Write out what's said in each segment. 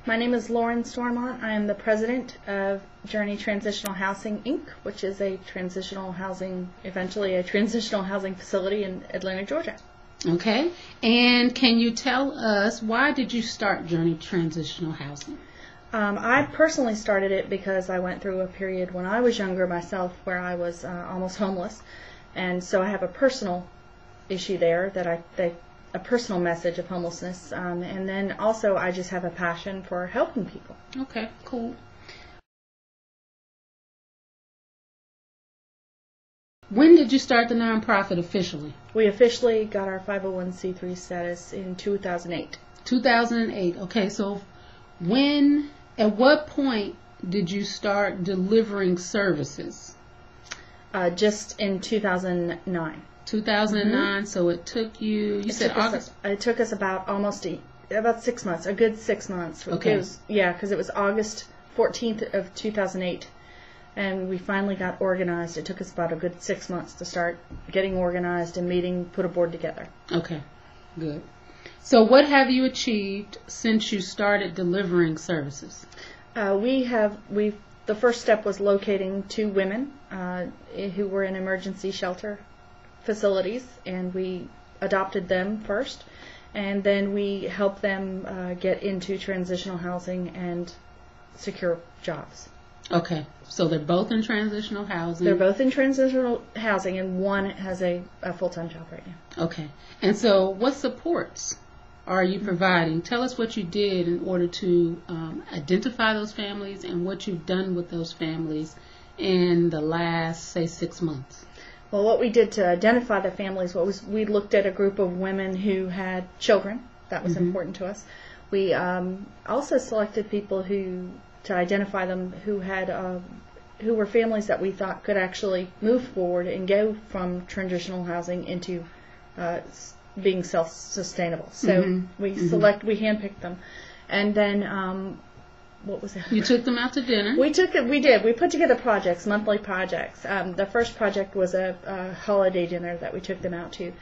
My name is Lauren Stormont. I am the president of Journey Transitional Housing, Inc., which is eventually a transitional housing facility in Atlanta, Georgia. Okay. And can you tell us, why did you start Journey Transitional Housing? I personally started it because I went through a period when I was younger myself where I was almost homeless. And so I have a personal issue there a personal message of homelessness, and then also I just have a passion for helping people. Okay, cool. When did you start the nonprofit officially? We officially got our 501c3 status in 2008. 2008. Okay, so at what point did you start delivering services? Just in 2009. 2009, so it took you said August? It took us about 6 months, a good 6 months. Okay. Because it was August 14th of 2008, and we finally got organized. It took us about a good 6 months to start getting organized and put a board together. Okay, good. So what have you achieved since you started delivering services? The first step was locating 2 women who were in emergency shelter facilities, and we adopted them first, and then we helped them get into transitional housing and secure jobs. Okay, so they're both in transitional housing. They're both in transitional housing, and one has a full-time job right now. Okay, and so what supports are you providing? Tell us what you did in order to identify those families and what you've done with those families in the last, say, 6 months. Well, what we did to identify the families we looked at a group of women who had children. That was important to us. We also selected people to identify them who were families that we thought could actually move forward and go from transitional housing into being self-sustainable. So we handpicked them, and then what was it? You took them out to dinner. We did. We put together projects, monthly projects. The first project was a holiday dinner that we took them out to.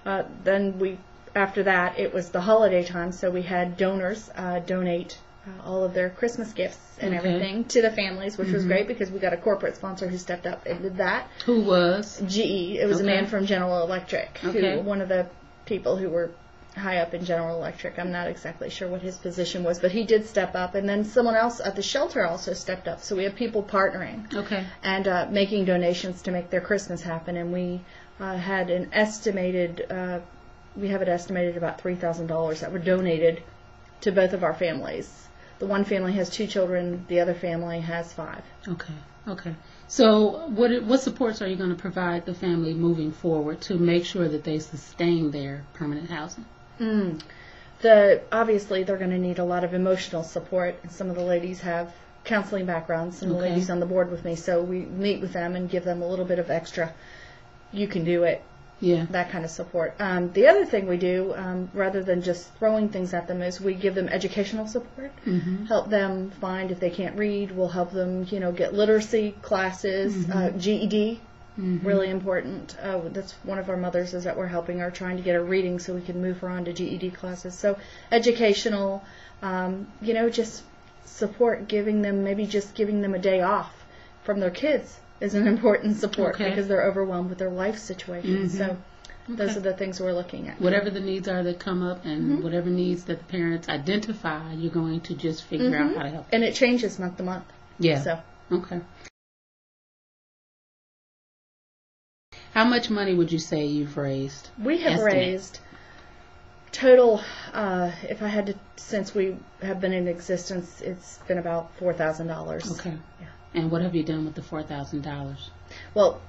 After that, it was the holiday time, so we had donors donate all of their Christmas gifts and everything to the families, which was great because we got a corporate sponsor who stepped up and did that. Who was? GE. It was a man from General Electric, one of the people who were high up in General Electric. I'm not exactly sure what his position was, but he did step up, and then someone else at the shelter also stepped up. So we have people partnering and making donations to make their Christmas happen, and we had it estimated about $3,000 that were donated to both of our families. The one family has 2 children, the other family has 5. Okay. So what supports are you going to provide the family moving forward to make sure that they sustain their permanent housing? Obviously, they're going to need a lot of emotional support. Some of the ladies have counseling backgrounds, some of the ladies on the board with me, so we meet with them and give them a little bit of extra, you can do it, that kind of support. The other thing we do, rather than just throwing things at them, is we give them educational support, help them find if they can't read. We'll help them, get literacy classes, GED. Really important. That's one of our mothers is that we're helping her, trying to get her reading so we can move her on to GED classes. So educational, just support, giving them a day off from their kids is an important support because they're overwhelmed with their life situation. So those are the things we're looking at. Whatever the needs are that come up and whatever needs that the parents identify, you're going to just figure out how to help. And it changes month to month. Yeah. So. Okay. How much money would you say you've raised? We have raised total, since we have been in existence, it's been about $4,000. Okay. Yeah. And what have you done with the $4,000? Well,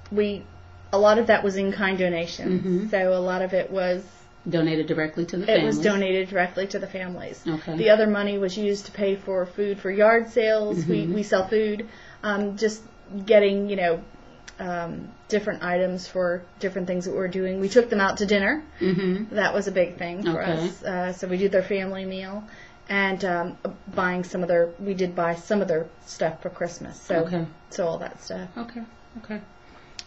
a lot of that was in-kind donation. So a lot of it was donated directly to the families? It was donated directly to the families. Okay. The other money was used to pay for food for yard sales. We sell food. Just getting, different items for different things that we're doing. We took them out to dinner. That was a big thing for us. So we did their family meal. And we did buy some of their stuff for Christmas. So all that stuff. Okay.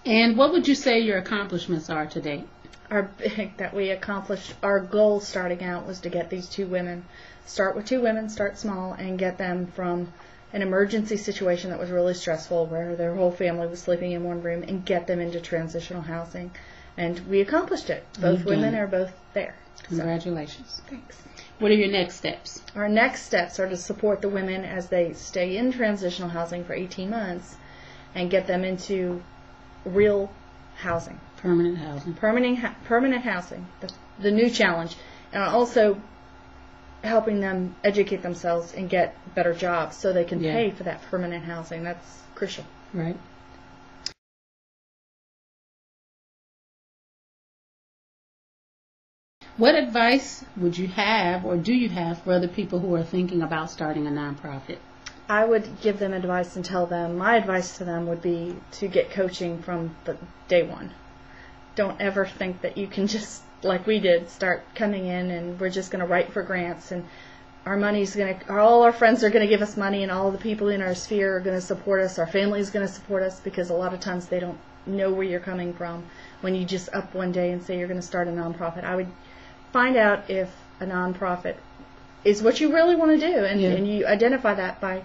And what would you say your accomplishments are to date? our big that we accomplished. Our goal starting out was to get these 2 women, start with 2 women, start small, and get them from an emergency situation that was really stressful, where their whole family was sleeping in one room, and get them into transitional housing. And we accomplished it. Both women are both there. Congratulations. So, thanks. What are your next steps? Our next steps are to support the women as they stay in transitional housing for 18 months and get them into real housing. Permanent housing. Permanent housing, the new challenge. And also helping them educate themselves and get better jobs so they can pay for that permanent housing. That's crucial. Right. What advice would you have, or do you have, for other people who are thinking about starting a nonprofit? I would give them advice and tell them, my advice to them would be to get coaching from the day one. Don't ever think that you can just, like we did, start coming in and we're just going to write for grants and our money's going to, all our friends are going to give us money and all the people in our sphere are going to support us, our family's going to support us, because a lot of times they don't know where you're coming from when you just up one day and say you're going to start a nonprofit. I would find out if a nonprofit is what you really want to do, and you identify that by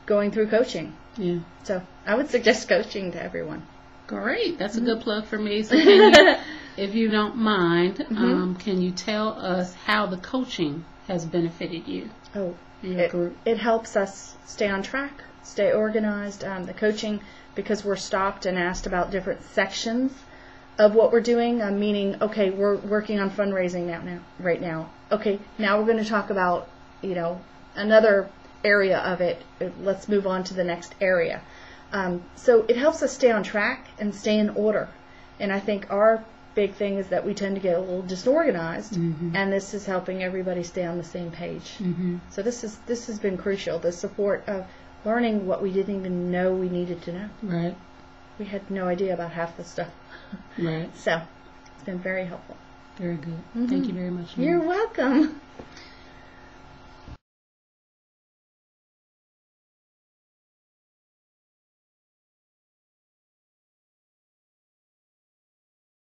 going through coaching. Yeah. So I would suggest coaching to everyone. Great. That's a good plug for me. So can you, if you don't mind, can you tell us how the coaching has benefited you? Oh, it helps us stay on track, stay organized. The coaching, because we're stopped and asked about different sections of what we're doing, meaning, okay, we're working on fundraising right now. Okay, now we're going to talk about, another area of it. Let's move on to the next area. So it helps us stay on track and stay in order. And I think our big thing is that we tend to get a little disorganized, and this is helping everybody stay on the same page. So this has been crucial, the support of learning what we didn't even know we needed to know. Right. We had no idea about half the stuff. Right. So it's been very helpful. Very good. Thank you very much. You're welcome.